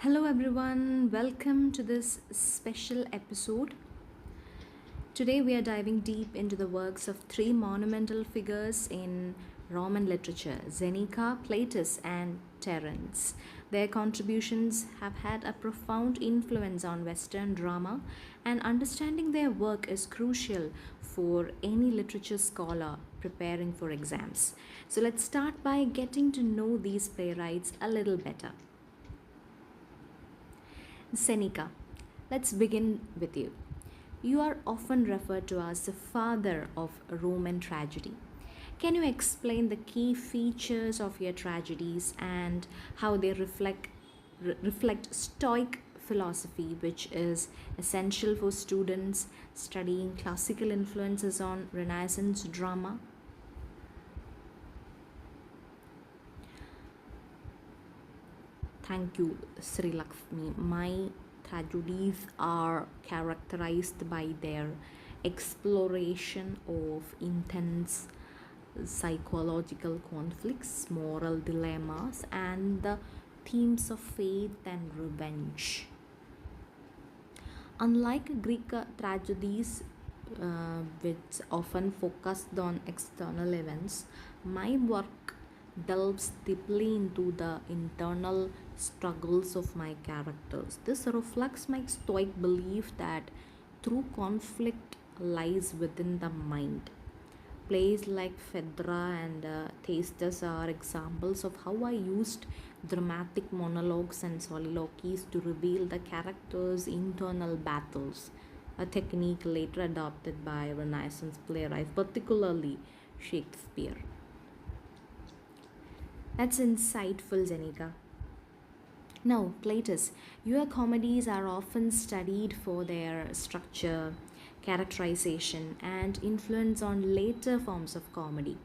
Hello, everyone. Welcome to this special episode. Today, we are diving deep into the works of three monumental figures in Roman literature: Seneca, Plautus, and Terence. Their contributions have had a profound influence on Western drama, and understanding their work is crucial for any literature scholar preparing for exams. So, let's start by getting to know these playwrights a little better. Seneca. Let's begin with you. You are often referred to as the father of Roman tragedy. Can you explain the key features of your tragedies and how they reflect Stoic philosophy, which is essential for students studying classical influences on Renaissance drama? Thank you, Sri Lakshmi. My tragedies are characterized by their exploration of intense psychological conflicts, moral dilemmas, and the themes of faith and revenge. Unlike Greek tragedies, which often focused on external events, my work delves deeply into the internal struggles of my characters. This reflects my Stoic belief that true conflict lies within the mind. Plays like Phaedra and Thaestus are examples of how I used dramatic monologues and soliloquies to reveal the characters' internal battles, a technique later adopted by Renaissance playwrights, particularly Shakespeare. That's insightful, Zenika. Now, Plautus, your comedies are often studied for their structure, characterization, and influence on later forms of comedy.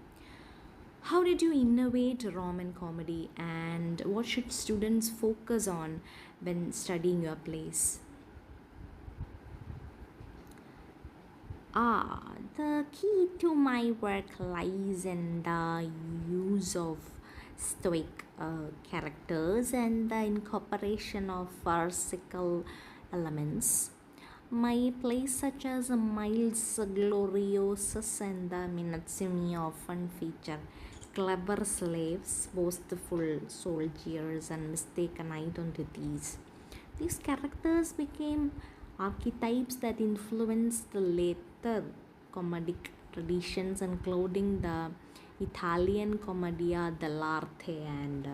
How did you innovate Roman comedy, and what should students focus on when studying your plays? The key to my work lies in the use of stoic characters and the incorporation of farcical elements. My plays such as Miles Gloriosus and the Minatsumi often feature clever slaves, boastful soldiers, and mistaken identities. These characters became archetypes that influenced the later comedic traditions, including the Italian commedia dell'arte and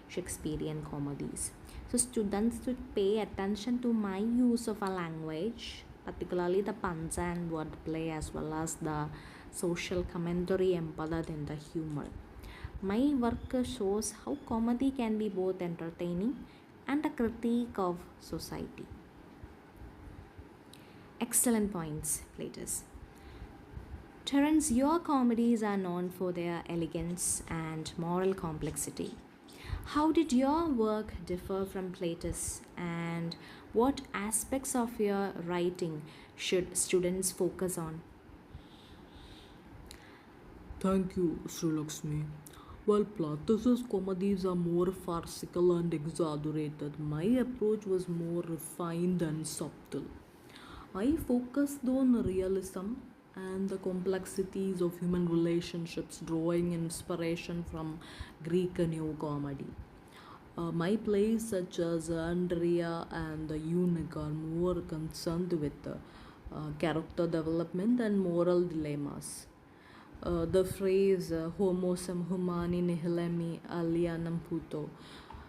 Shakespearean comedies. So, students should pay attention to my use of a language, particularly the puns and wordplay, as well as the social commentary embedded in the humor. My work shows how comedy can be both entertaining and a critique of society. Excellent points, Plautus. Terence, your comedies are known for their elegance and moral complexity. How did your work differ from Plautus, and what aspects of your writing should students focus on? Thank you, Sri Lakshmi. While Plautus's comedies are more farcical and exaggerated, my approach was more refined and subtle. I focused on realism and the complexities of human relationships, drawing inspiration from Greek New Comedy. My plays, such as Andrea and the Eunuch, are more concerned with character development and moral dilemmas. The phrase Homo sum humani nihilemi alienam puto,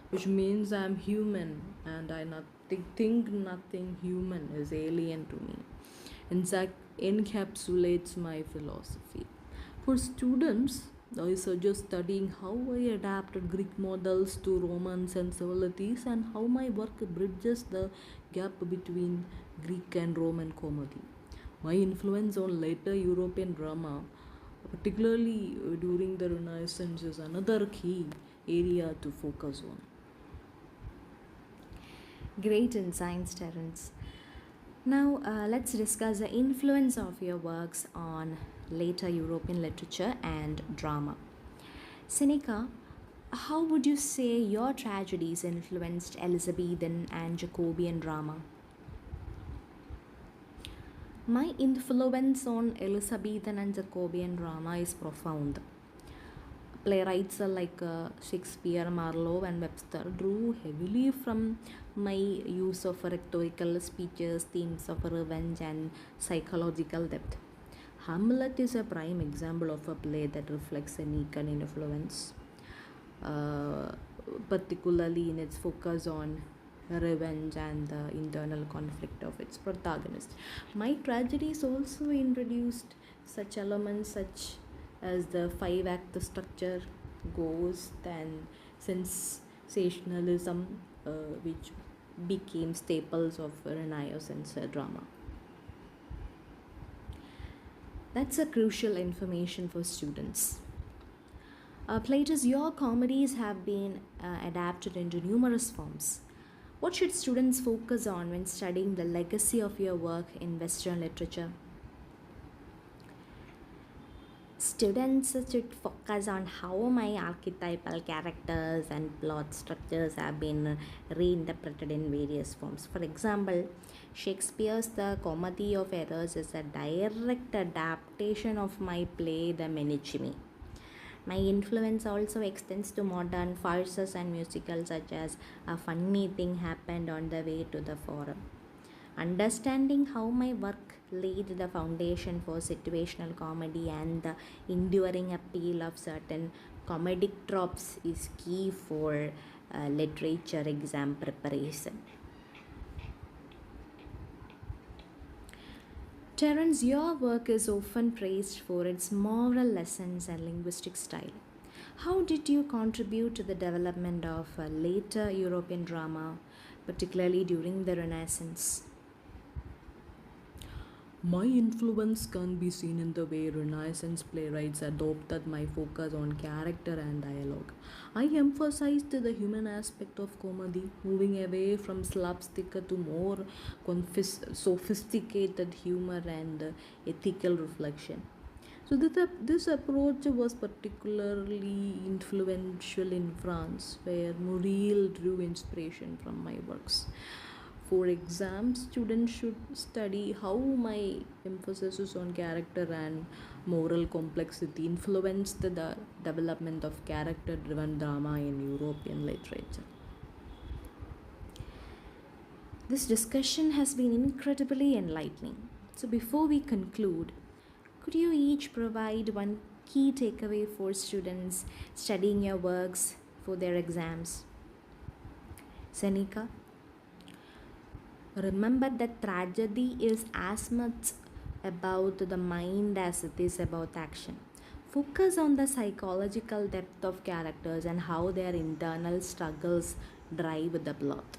which means I'm human and think nothing human is alien to me, encapsulates my philosophy. For students, I suggest studying how I adapted Greek models to Roman sensibilities and how my work bridges the gap between Greek and Roman comedy. My influence on later European drama, particularly during the Renaissance, is another key area to focus on. Great insights, Terence. Now, let's discuss the influence of your works on later European literature and drama. Seneca, How would you say your tragedies influenced Elizabethan and Jacobean drama? My influence on Elizabethan and Jacobean drama is profound. Playwrights like Shakespeare, Marlowe, and Webster drew heavily from my use of rhetorical speeches, themes of revenge, and psychological depth. Hamlet is a prime example of a play that reflects a Senecan influence, uh, particularly in its focus on revenge and the internal conflict of its protagonist. My tragedies also introduced such elements such as the five act structure, ghost, and sensationalism, which became staples of Renaissance drama. That's a crucial information for students. Plautus, your comedies have been adapted into numerous forms. What should students focus on when studying the legacy of your work in Western literature? Students should focus on how my archetypal characters and plot structures have been reinterpreted in various forms. For example, Shakespeare's The Comedy of Errors is a direct adaptation of my play The Menechmi. My influence also extends to modern farces and musicals such as A Funny Thing Happened on the Way to the Forum. Understanding how my work laid the foundation for situational comedy and the enduring appeal of certain comedic tropes is key for literature exam preparation. Terence, your work is often praised for its moral lessons and linguistic style. How did you contribute to the development of later European drama, particularly during the Renaissance? My influence can be seen in the way Renaissance playwrights adopted my focus on character and dialogue. I emphasized the human aspect of comedy, moving away from slapstick to more sophisticated humor and ethical reflection. So this approach was particularly influential in France, where Muriel drew inspiration from my works. For exams, students should study how my emphasis on character and moral complexity influenced the development of character driven drama in European literature. This discussion has been incredibly enlightening. So, before we conclude, could you each provide one key takeaway for students studying your works for their exams? Seneca, remember that tragedy is as much about the mind as it is about action. Focus on the psychological depth of characters and how their internal struggles drive the plot.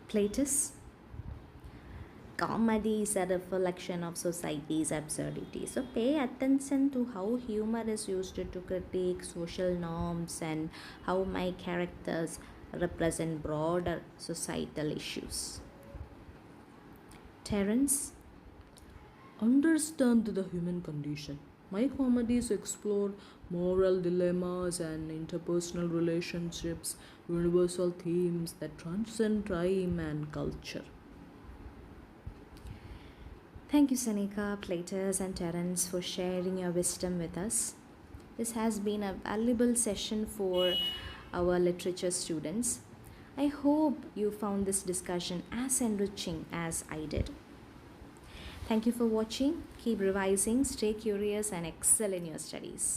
Plautus, comedy is a reflection of society's absurdity. So pay attention to how humor is used to critique social norms and how my characters represent broader societal issues. Terence, Understand the human condition. My comedies explore moral dilemmas and interpersonal relationships, universal themes that transcend time and culture. thank you, Seneca, Plautus, and Terence, for sharing your wisdom with us. This has been a valuable session for our literature students. I hope you found this discussion as enriching as I did. Thank you for watching. Keep revising, stay curious, and excel in your studies.